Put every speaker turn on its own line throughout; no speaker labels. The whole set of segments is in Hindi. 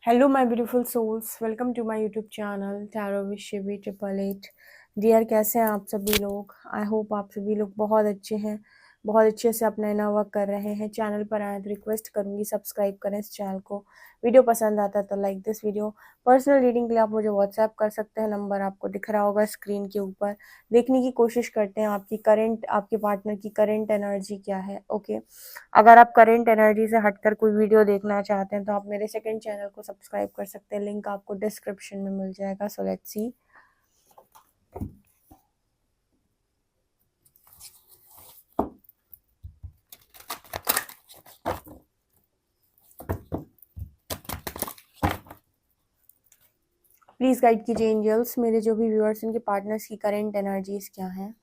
Hello my beautiful souls, welcome to my YouTube channel tarot with Shivi 888। Dear, कैसे हैं आप सभी लोग? आई होप आप सभी लोग बहुत अच्छे हैं, बहुत अच्छे से अपना इनर वर्क कर रहे हैं। चैनल पर आए तो रिक्वेस्ट करूंगी सब्सक्राइब करें इस चैनल को। वीडियो पसंद आता है तो like this video. Personal reading के लिए आप मुझे व्हाट्सएप कर सकते हैं, नंबर आपको दिख रहा होगा स्क्रीन के ऊपर। देखने की कोशिश करते हैं आपके पार्टनर की करंट एनर्जी क्या है। ओके, अगर आप करंट एनर्जी से हटकर कोई वीडियो देखना चाहते हैं तो आप मेरे सेकंड चैनल को सब्सक्राइब कर सकते हैं, लिंक आपको डिस्क्रिप्शन में मिल जाएगा। So let's see. Please guide कीजिए एंजल्स, मेरे जो भी व्यूअर्स उनके पार्टनर्स की करंट एनर्जीज क्या हैं।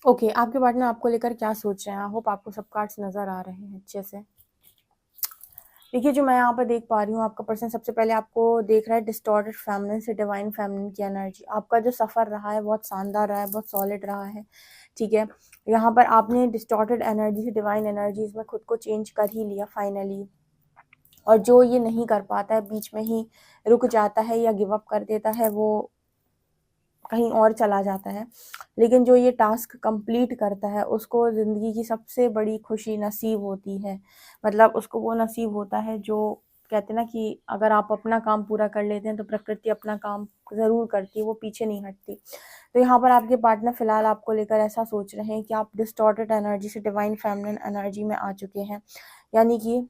ओके, आपके पार्टनर आपको लेकर क्या सोच रहे हैं? आई होप आपको सब कार्ड्स नजर आ रहे हैं अच्छे से। देखिए, जो मैं यहाँ पर देख पा रही हूँ, आपका पर्सन सबसे पहले आपको देख रहा है डिस्टॉर्टेड फेमिनिन से डिवाइन फेमिनिन की एनर्जी। आपका जो सफ़र रहा है बहुत शानदार रहा है, बहुत सॉलिड रहा है। ठीक है, यहाँ पर आपने डिस्टॉर्टेड एनर्जी से डिवाइन एनर्जीज में खुद को चेंज कर ही लिया फाइनली। और जो ये नहीं कर पाता है, बीच में ही रुक जाता है या गिव अप कर देता है, वो कहीं और चला जाता है। लेकिन जो ये टास्क कंप्लीट करता है उसको ज़िंदगी की सबसे बड़ी खुशी नसीब होती है। मतलब उसको वो नसीब होता है जो कहते हैं ना कि अगर आप अपना काम पूरा कर लेते हैं तो प्रकृति अपना काम ज़रूर करती है, वो पीछे नहीं हटती। तो यहाँ पर आपके पार्टनर फ़िलहाल आपको लेकर ऐसा सोच रहे हैं कि आप डिस्टॉर्टेड एनर्जी से डिवाइन फेमिनिन एनर्जी में आ चुके हैं। यानी कि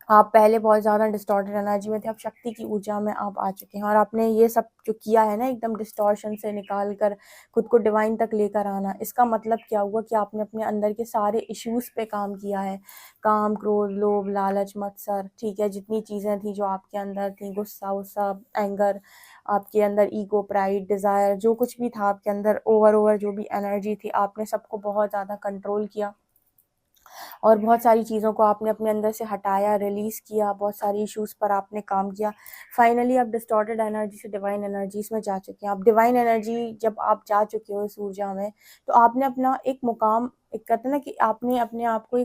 आप पहले बहुत ज़्यादा डिस्टॉर्टेड एनर्जी में थे, अब शक्ति की ऊर्जा में आप आ चुके हैं। और आपने ये सब जो किया है ना, एकदम डिस्टॉर्शन से निकाल कर खुद को डिवाइन तक लेकर आना, इसका मतलब क्या हुआ कि आपने अपने अंदर के सारे इश्यूज़ पे काम किया है। काम, क्रोध, लोभ, लालच, मत्सर, ठीक है, जितनी चीज़ें थी जो आपके अंदर थी, गुस्सा वुस्सा, एंगर, आपके अंदर ईगो, प्राइड, डिज़ायर, जो कुछ भी था आपके अंदर, ओवर जो भी एनर्जी थी, आपने सबको बहुत ज़्यादा कंट्रोल किया। और बहुत सारी चीज़ों को आपने अपने अंदर से हटाया, रिलीज़ किया, बहुत सारी इश्यूज़ पर आपने काम किया। फाइनली आप डिस्टॉर्टेड एनर्जी से डिवाइन एनर्जीज में जा चुके हैं। आप डिवाइन एनर्जी जब आप जा चुके हो इस ऊर्जा में, तो आपने अपना एक मुकाम, एक कहते हैं ना कि आपने अपने आप को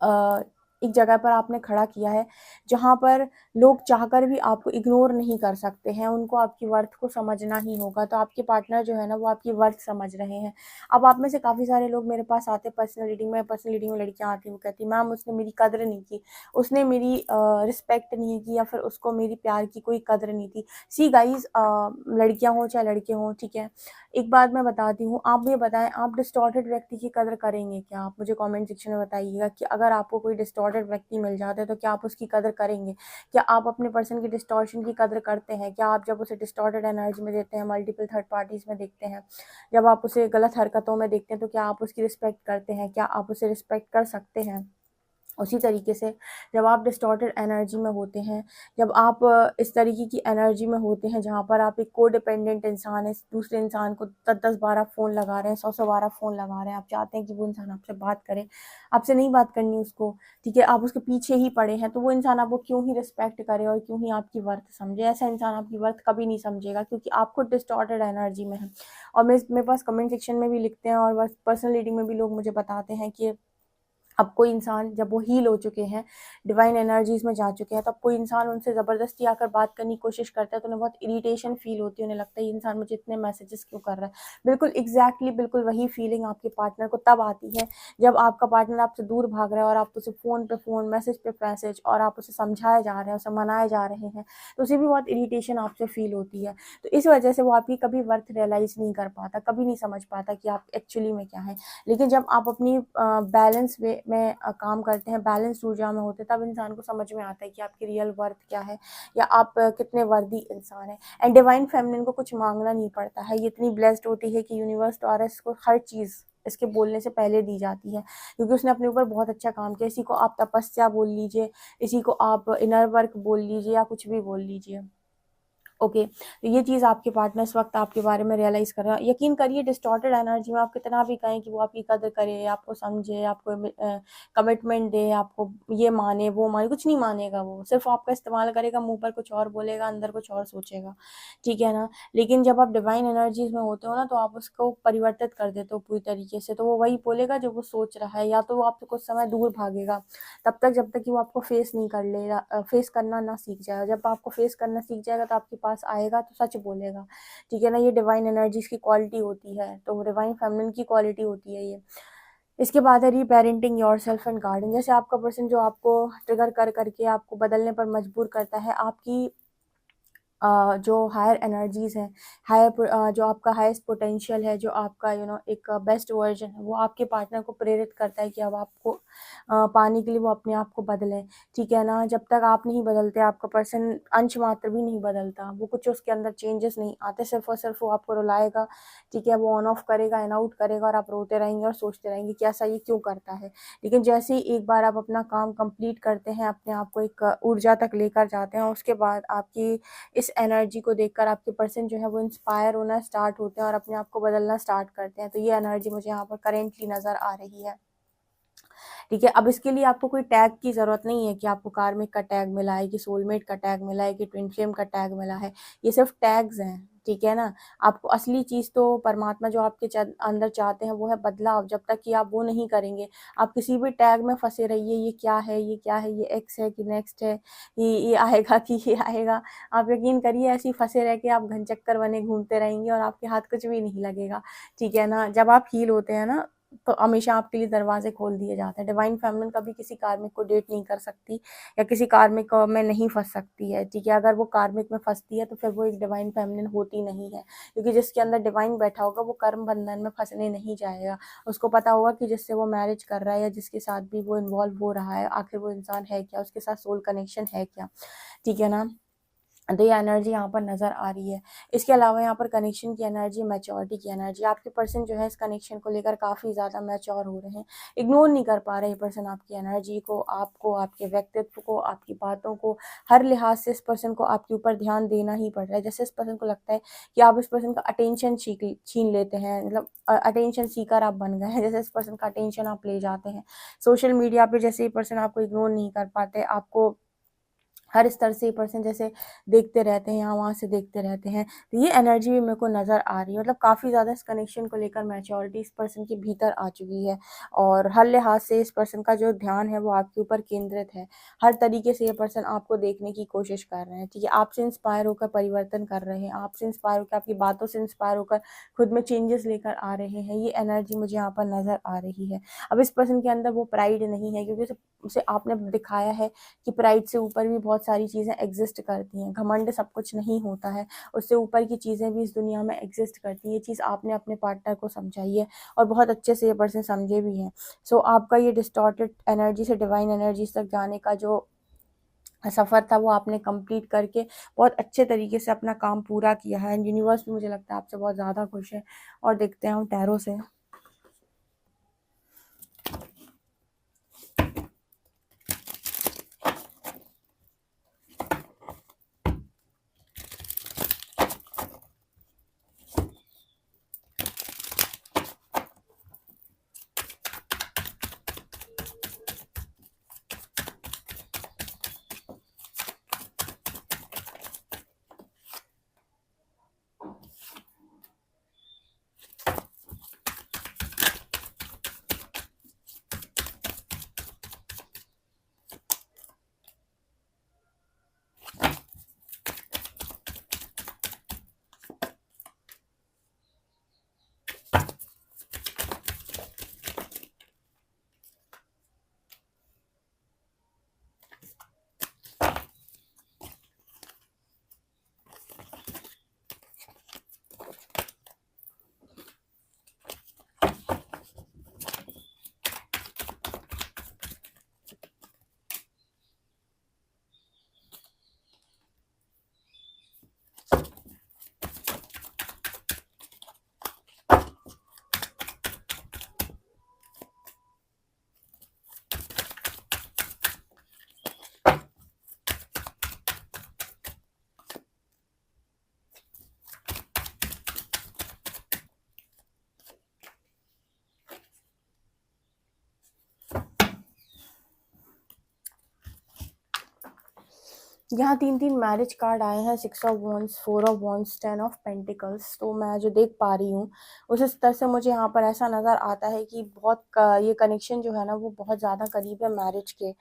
अ, एक जगह पर आपने खड़ा किया है जहाँ पर लोग चाहकर भी आपको इग्नोर नहीं कर सकते हैं, उनको आपकी वर्थ को समझना ही होगा। तो आपके पार्टनर जो है ना, वो आपकी वर्थ समझ रहे हैं। अब आप में से काफ़ी सारे लोग मेरे पास आते हैं पर्सनल रीडिंग में लड़कियाँ आती हैं, वो कहती हैं मैम उसने मेरी कदर नहीं की, उसने मेरी रिस्पेक्ट नहीं की, या फिर उसको मेरी प्यार की कोई कदर नहीं थी। सी गाइज, लड़कियाँ हों चाहे लड़के हों, ठीक है, एक बात मैं बताती हूँ, आप ये बताएं, आप डिस्टॉर्टेड व्यक्ति की कदर करेंगे क्या? आप मुझे कमेंट सेक्शन में बताइएगा कि अगर आपको कोई डिस्टॉर्टेड व्यक्ति मिल जाता है तो क्या आप उसकी कदर करेंगे? क्या आप अपने पर्सन की डिस्टॉर्शन की कदर करते हैं? क्या आप जब उसे डिस्टॉर्टेड एनर्जी में देते हैं, मल्टीपल थर्ड पार्टीज में देखते हैं, जब आप उसे गलत हरकतों में देखते हैं, तो क्या आप उसकी रिस्पेक्ट करते हैं? क्या आप उसे रिस्पेक्ट कर सकते हैं? उसी तरीके से जब आप डिस्टॉर्टेड एनर्जी में होते हैं, जब आप इस तरीके की एनर्जी में होते हैं जहाँ पर आप एक को डिपेंडेंट इंसान है, दूसरे इंसान को 10-10 12 फ़ोन लगा रहे हैं, 100-100 12 फ़ोन लगा रहे हैं, आप चाहते हैं कि वो इंसान आपसे बात करे, आपसे नहीं बात करनी उसको, ठीक है, आप उसके पीछे ही पड़े हैं, तो वो इंसान आपको क्यों ही रिस्पेक्ट करे और क्यों ही आपकी वर्थ समझे? ऐसा इंसान आपकी वर्थ कभी नहीं समझेगा, क्योंकि आप खुद डिस्टॉर्टेड एनर्जी में हैं। और मेरे पास कमेंट सेक्शन में भी लिखते हैं और पर्सनल रीडिंग में भी लोग मुझे बताते हैं कि अब कोई इंसान जब वो हील हो चुके हैं, डिवाइन एनर्जीज में जा चुके हैं, तब कोई इंसान उनसे ज़बरदस्ती आकर बात करने की कोशिश करता है तो उन्हें बहुत इरिटेशन फील होती है, उन्हें लगता है ये इंसान मुझे इतने मैसेजेस क्यों कर रहा है। बिल्कुल एग्जैक्टली बिल्कुल वही फीलिंग आपके पार्टनर को तब आती है जब आपका पार्टनर आपसे दूर भाग रहा है और आप उसे फ़ोन पे फ़ोन, मैसेज पे मैसेज, और आप उसे समझाए जा रहे हैं, उसे मनाए जा रहे हैं, तो उसे भी बहुत इरिटेशन आपसे फील होती है। तो इस वजह से वो आपकी कभी वर्थ रियलाइज़ नहीं कर पाता, कभी नहीं समझ पाता कि आप एक्चुअली में क्या है। लेकिन जब आप अपनी बैलेंस वे में काम करते हैं, बैलेंस ऊर्जा में होते हैं, तब इंसान को समझ में आता है कि आपकी रियल वर्थ क्या है या आप कितने वर्दी इंसान हैं। एंड डिवाइन फेमिनिन को कुछ मांगना नहीं पड़ता है, ये इतनी ब्लेस्ड होती है कि यूनिवर्स टॉरस को हर चीज़ इसके बोलने से पहले दी जाती है, क्योंकि उसने अपने ऊपर बहुत अच्छा काम किया। इसी को आप तपस्या बोल लीजिए, इसी को आप इनर वर्क बोल लीजिए, या कुछ भी बोल लीजिए। ओके, तो ये चीज़ आपके पार्टनर इस वक्त आपके बारे में रियलाइज़ कर रहा है। यकीन करिए डिस्टॉर्टेड एनर्जी में आप कितना भी कहें कि वो आपकी कदर करे, आपको समझे, आपको कमिटमेंट दे, आपको ये माने वो माने, कुछ नहीं मानेगा। वो सिर्फ आपका इस्तेमाल करेगा, मुंह पर कुछ और बोलेगा, अंदर कुछ और सोचेगा, ठीक है ना। लेकिन जब आप डिवाइन एनर्जीज में होते हो ना, तो आप उसको परिवर्तित कर देते हो पूरी तरीके से। तो वो वही बोलेगा जो वो सोच रहा है, या तो वो आपसे कुछ समय दूर भागेगा तब तक जब तक कि वो आपको फेस नहीं कर लेगा, फेस करना ना सीख जाएगा। जब आपको फेस करना सीख जाएगा तो आपके पास आएगा तो सच बोलेगा, ठीक है ना। ये डिवाइन एनर्जीज की क्वालिटी होती है, तो डिवाइन फेमिनिन की क्वालिटी होती है ये। इसके बाद है रीपेरेंटिंग योरसेल्फ एंड गार्डन। जैसे आपका पर्सन जो आपको ट्रिगर कर करके आपको बदलने पर मजबूर करता है, आपकी जो हायर एनर्जीज़ हैं, जो आपका हाईएस्ट पोटेंशियल है, जो आपका एक बेस्ट वर्जन है, वो आपके पार्टनर को प्रेरित करता है कि अब आपको पाने के लिए वो अपने आप को बदलें, ठीक है ना। जब तक आप नहीं बदलते, आपका पर्सन अंश मात्र भी नहीं बदलता, वो कुछ उसके अंदर चेंजेस नहीं आते, सिर्फ और सिर्फ वो आपको रुलाएगा, ठीक है। वो ऑन ऑफ करेगा, एन आउट करेगा, और आप रोते रहेंगे और सोचते रहेंगे कि ऐसा ये क्यों करता है। लेकिन जैसे ही एक बार आप अपना काम कंप्लीट करते हैं, अपने आप को एक ऊर्जा तक लेकर जाते हैं, उसके बाद आपकी इस एनर्जी को देखकर आपके पर्सन जो है वो इंस्पायर होना स्टार्ट होते हैं और अपने आप को बदलना स्टार्ट करते हैं। तो ये एनर्जी मुझे यहाँ पर करेंटली नज़र आ रही है, ठीक है। अब इसके लिए आपको कोई टैग की ज़रूरत नहीं है कि आपको कार्मिक का टैग मिला है, कि सोलमेट का टैग मिला है, कि ट्विन फ्लेम का टैग मिला है। ये सिर्फ टैग्स हैं, ठीक है ना। आपको असली चीज़ तो परमात्मा जो आपके अंदर चाहते हैं वो है बदलाव। जब तक कि आप वो नहीं करेंगे, आप किसी भी टैग में फंसे रहिए, ये क्या है, ये क्या है, ये एक्स है कि नेक्स्ट है, ये आएगा कि ये आएगा। आप यकीन करिए ऐसे ही फंसे रह के आप घन चक्कर बने घूमते रहेंगे और आपके हाथ कुछ भी नहीं लगेगा, ठीक है ना। जब आप हील होते हैं ना, तो हमेशा आपके लिए दरवाजे खोल दिए जाते हैं। डिवाइन फेमिनिन कभी किसी कार्मिक को डेट नहीं कर सकती या किसी कार्मिक में नहीं फंस सकती है, ठीक है। अगर वो कार्मिक में फंसती है तो फिर वो एक डिवाइन फेमिनिन होती नहीं है, क्योंकि जिसके अंदर डिवाइन बैठा होगा वो कर्म बंधन में फंसने नहीं जाएगा। उसको पता होगा कि जिससे वो मैरिज कर रहा है या जिसके साथ भी वो इन्वॉल्व हो रहा है, आखिर वो इंसान है क्या, उसके साथ सोल कनेक्शन है क्या, ठीक है ना। तो ये एनर्जी यहाँ पर नज़र आ रही है। इसके अलावा यहाँ पर कनेक्शन की एनर्जी, मैच्योरिटी की एनर्जी, आपके पर्सन जो है इस कनेक्शन को लेकर काफ़ी ज़्यादा मैच्योर हो रहे हैं, इग्नोर नहीं कर पा रहे ये पर्सन आपकी एनर्जी को, आपको, आपके व्यक्तित्व को, आपकी बातों को। हर लिहाज से इस पर्सन को आपके ऊपर ध्यान देना ही पड़ रहा है। जैसे इस पर्सन को लगता है कि आप इस पर्सन का अटेंशन छीन लेते हैं, मतलब अटेंशन सीकर आप बन गए हैं। जैसे इस पर्सन का अटेंशन आप ले जाते हैं सोशल मीडिया पे, जैसे ये पर्सन आपको इग्नोर नहीं कर पाते, आपको हर स्तर से ये पर्सन जैसे देखते रहते हैं, यहाँ वहाँ से देखते रहते हैं। तो ये एनर्जी भी मेरे को नज़र आ रही है, मतलब काफ़ी ज़्यादा इस कनेक्शन को लेकर मैच्योरिटी इस पर्सन के भीतर आ चुकी है, और हर लिहाज से इस पर्सन का जो ध्यान है वो आपके ऊपर केंद्रित है। हर तरीके से ये पर्सन आपको देखने की कोशिश कर रहे हैं, ठीक है। आपसे इंस्पायर होकर परिवर्तन कर रहे हैं, आपसे इंस्पायर होकर, आपकी बातों से इंस्पायर होकर खुद में चेंजेस लेकर आ रहे हैं। ये एनर्जी मुझे यहाँ पर नज़र आ रही है। अब इस पर्सन के अंदर वो प्राइड नहीं है, क्योंकि उसे आपने दिखाया है कि प्राइड से ऊपर भी बहुत सारी चीज़ें एग्जिस्ट करती हैं। घमंड सब कुछ नहीं होता है, उससे ऊपर की चीज़ें भी इस दुनिया में एग्जिस्ट करती हैं। ये चीज़ आपने अपने पार्टनर को समझाई है और बहुत अच्छे से ये पर्सन समझे भी हैं। सो आपका ये डिस्टॉर्टेड एनर्जी से डिवाइन एनर्जीज तक जाने का जो सफ़र था वो आपने कंप्लीट करके बहुत अच्छे तरीके से अपना काम पूरा किया है। एंड यूनिवर्स भी मुझे लगता है आपसे बहुत ज़्यादा खुश है। और देखते हैं हम टैरो से। यहाँ 3-3 मैरिज कार्ड आए हैं, 6 of wands, 4 of wands, 10 of pentacles. तो मैं जो देख पा रही हूँ उस स्तर से मुझे यहाँ पर ऐसा नज़र आता है कि ये कनेक्शन जो है ना वो बहुत ज़्यादा करीब है मैरिज के,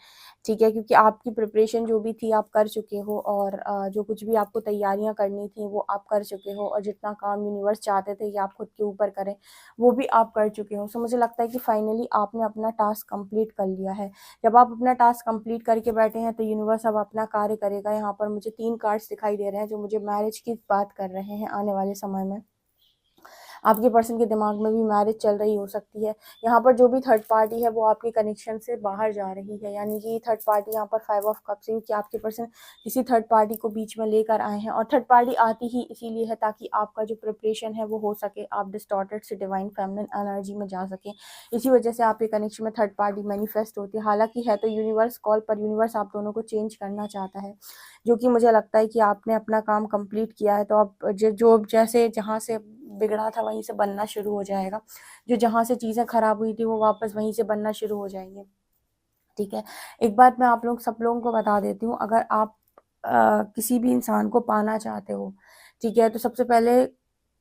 ठीक है, क्योंकि आपकी प्रिपरेशन जो भी थी आप कर चुके हो, और जो कुछ भी आपको तैयारियां करनी थी वो आप कर चुके हो, और जितना काम यूनिवर्स चाहते थे कि आप खुद के ऊपर करें वो भी आप कर चुके हो। सो मुझे लगता है कि फाइनली आपने अपना टास्क कंप्लीट कर लिया है। जब आप अपना टास्क कंप्लीट करके बैठे हैं तो यूनिवर्स अब अपना कार्य करेगा। यहाँ पर मुझे 3 कार्ड्स दिखाई दे रहे हैं जो मुझे मैरिज की बात कर रहे हैं। आने वाले समय में आपके पर्सन के दिमाग में भी मैरिज चल रही हो सकती है। यहाँ पर जो भी थर्ड पार्टी है वो आपके कनेक्शन से बाहर जा रही है, यानी कि थर्ड पार्टी यहाँ पर 5 ऑफ कप्स है, कि आपके पर्सन किसी थर्ड पार्टी को बीच में लेकर आए हैं, और थर्ड पार्टी आती ही इसीलिए है ताकि आपका जो प्रिपरेशन है वो हो सके, आप डिस्टॉर्टेड से डिवाइन फेमिनिन एनर्जी में जा सके। इसी वजह से आपके कनेक्शन में थर्ड पार्टी मैनिफेस्ट होती है। हालांकि है तो यूनिवर्स कॉल पर, यूनिवर्स आप दोनों को चेंज करना चाहता है, जो कि मुझे लगता है कि आपने अपना काम कंप्लीट किया है। तो अब जो जैसे जहाँ से बिगड़ा था वहीं से बनना शुरू हो जाएगा, जो जहाँ से चीज़ें खराब हुई थी वो वापस वहीं से बनना शुरू हो जाएंगे, ठीक है। एक बात मैं आप लोग सब लोगों को बता देती हूँ, अगर आप किसी भी इंसान को पाना चाहते हो, ठीक है, तो सबसे पहले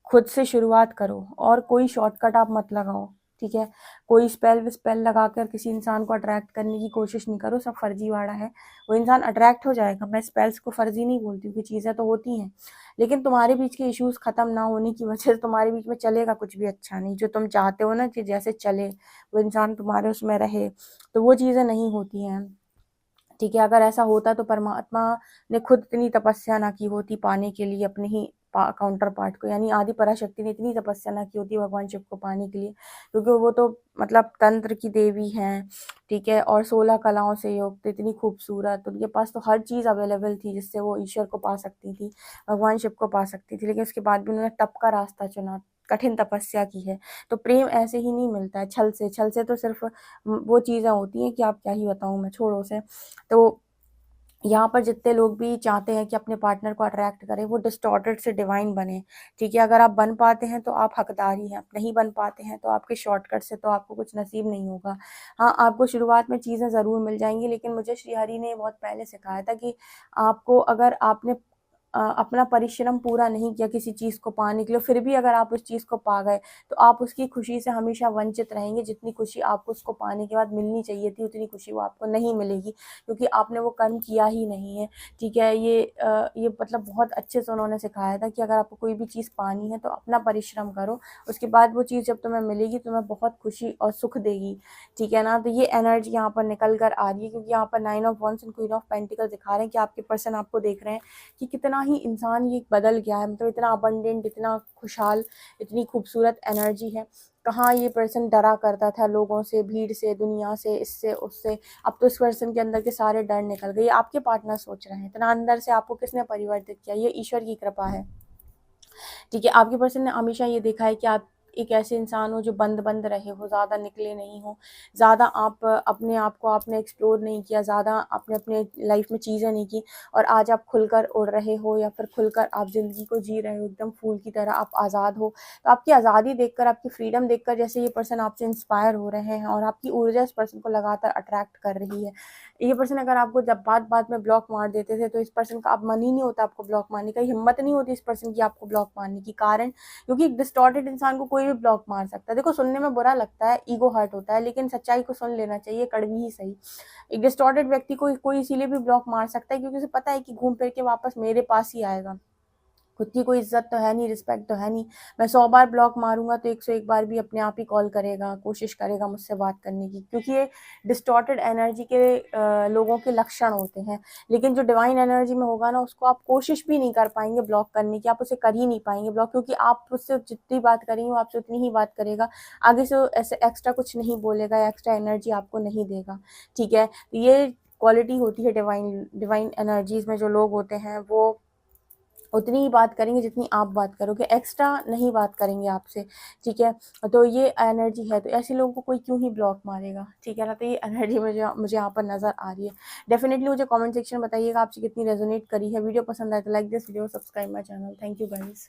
खुद से शुरुआत करो, और कोई शॉर्टकट आप मत लगाओ, ठीक है। कोई स्पेल लगाकर किसी इंसान को अट्रैक्ट करने की कोशिश नहीं करो, सब फर्जीवाड़ा है। वो इंसान अट्रैक्ट हो जाएगा। मैं स्पेल्स को फर्जी नहीं बोलती हूँ कि चीज़ें तो होती हैं, लेकिन तुम्हारे बीच के इश्यूज खत्म ना होने की वजह से तुम्हारे बीच में चलेगा कुछ भी अच्छा नहीं। जो तुम चाहते हो ना कि जैसे चले वो इंसान तुम्हारे उसमें रहे, तो वो चीज़ें नहीं होती हैं, ठीक है। अगर ऐसा होता तो परमात्मा ने खुद इतनी तपस्या ना की होती पाने के लिए अपने ही काउंटर पार्ट को, यानी आदि पराशक्ति ने इतनी तपस्या ना की होती भगवान शिव को पाने के लिए, क्योंकि वो तो मतलब तंत्र की देवी हैं, ठीक है, और 16 कलाओं से युक्त, इतनी खूबसूरत, उनके पास तो हर चीज़ अवेलेबल थी जिससे वो ईश्वर को पा सकती थी, भगवान शिव को पा सकती थी, लेकिन उसके बाद भी उन्होंने तप का रास्ता चुना, कठिन तपस्या की है। तो प्रेम ऐसे ही नहीं मिलता है छल से। छल से तो सिर्फ वो चीज़ें होती हैं कि आप क्या ही बताऊँ मैं, छोड़ो से। तो यहाँ पर जितने लोग भी चाहते हैं कि अपने पार्टनर को अट्रैक्ट करें वो डिस्टॉर्टेड से डिवाइन बने, ठीक है। अगर आप बन पाते हैं तो आप हकदार ही हैं, आप नहीं बन पाते हैं तो आपके शॉर्टकट से तो आपको कुछ नसीब नहीं होगा। हाँ, आपको शुरुआत में चीज़ें ज़रूर मिल जाएंगी, लेकिन मुझे श्री हरि ने बहुत पहले सिखाया था कि आपको, अगर आपने अपना परिश्रम पूरा नहीं किया किसी चीज़ को पाने के लिए, फिर भी अगर आप उस चीज़ को पा गए तो आप उसकी खुशी से हमेशा वंचित रहेंगे। जितनी खुशी आपको उसको पाने के बाद मिलनी चाहिए थी उतनी खुशी वो आपको नहीं मिलेगी, क्योंकि आपने वो कर्म किया ही नहीं है, ठीक है। ये मतलब बहुत अच्छे से उन्होंने सिखाया था कि अगर आपको कोई भी चीज़ पानी है तो अपना परिश्रम करो, उसके बाद वो चीज़ जब तुम्हें मिलेगी तुम्हें बहुत खुशी और सुख देगी, ठीक है ना। तो ये एनर्जी यहाँ पर निकल कर आ रही है, क्योंकि यहाँ पर 9 of wands and queen of pentacle दिखा रहे हैं कि आपके पर्सन आपको देख रहे हैं कि कितना ही इंसान ये बदल गया है, मतलब इतना अबंडेंट, इतना खुशहाल, इतनी खूबसूरत एनर्जी है। कहाँ ये पर्सन डरा करता था लोगों से, भीड़ से, दुनिया से, इससे उससे, अब तो इस पर्सन के अंदर के सारे डर निकल गए। आपके पार्टनर सोच रहे हैं, इतना अंदर से आपको किसने परिवर्तित किया, ये ईश्वर की कृपा है, ठीक है। आपके पर्सन ने हमेशा ये देखा है कि आप एक ऐसे इंसान हो जो बंद बंद रहे हो, ज़्यादा निकले नहीं हो, ज़्यादा आप अपने आप को आपने एक्सप्लोर नहीं किया, ज़्यादा आपने अपने लाइफ में चीज़ें नहीं की, और आज आप खुलकर उड़ रहे हो, या फिर खुलकर आप ज़िंदगी को जी रहे हो एकदम फूल की तरह, आप आज़ाद हो। तो आपकी आज़ादी देखकर, आपकी फ्रीडम देखकर जैसे ये पर्सन आपसे इंस्पायर हो रहे हैं, और आपकी ऊर्जा इस पर्सन को लगातार अट्रैक्ट कर रही है। ये पर्सन अगर आपको जब बात में ब्लॉक मार देते थे तो इस पर्सन का अब मन ही नहीं होता आपको ब्लॉक मारने का, हिम्मत नहीं होती इस पर्सन की आपको ब्लॉक मारने की। कारण क्योंकि एक डिस्टॉर्टेड इंसान को कोई भी ब्लॉक मार सकता है। देखो, सुनने में बुरा लगता है, ईगो हर्ट होता है, लेकिन सच्चाई को सुन लेना चाहिए, कड़वी ही सही। एक डिस्टॉर्टेड व्यक्ति को कोई इसीलिए भी ब्लॉक मार सकता है क्योंकि उसे पता है कि घूम फिर के वापस मेरे पास ही आएगा। खुद की कोई इज्जत तो है नहीं, रिस्पेक्ट तो है नहीं। मैं 100 बार ब्लॉक मारूंगा तो 101 बार भी अपने आप ही कॉल करेगा, कोशिश करेगा मुझसे बात करने की, क्योंकि ये डिस्टॉर्टेड एनर्जी के लोगों के लक्षण होते हैं। लेकिन जो डिवाइन एनर्जी में होगा ना, उसको आप कोशिश भी नहीं कर पाएंगे ब्लॉक करने की, आप उसे कर ही नहीं पाएंगे ब्लॉक, क्योंकि आप उससे जितनी बात करेंगे वो आपसे उतनी ही बात करेगा, आगे से ऐसे एक्स्ट्रा कुछ नहीं बोलेगा, एक्स्ट्रा एनर्जी आपको नहीं देगा, ठीक है। ये क्वालिटी होती है डिवाइन एनर्जीज में। जो लोग होते हैं वो उतनी ही बात करेंगे जितनी आप बात करोगे, एक्स्ट्रा नहीं बात करेंगे आपसे, ठीक है। तो ये एनर्जी है, तो ऐसे लोगों को कोई क्यों ही ब्लॉक मारेगा, ठीक है ना। तो ये एनर्जी मुझे यहाँ पर नज़र आ रही है। डेफिनेटली मुझे कमेंट सेक्शन में बताइएगा आपसे कितनी रेजोनेट करी है। वीडियो पसंद आए तो like this video, subscribe my channel. Thank you guys.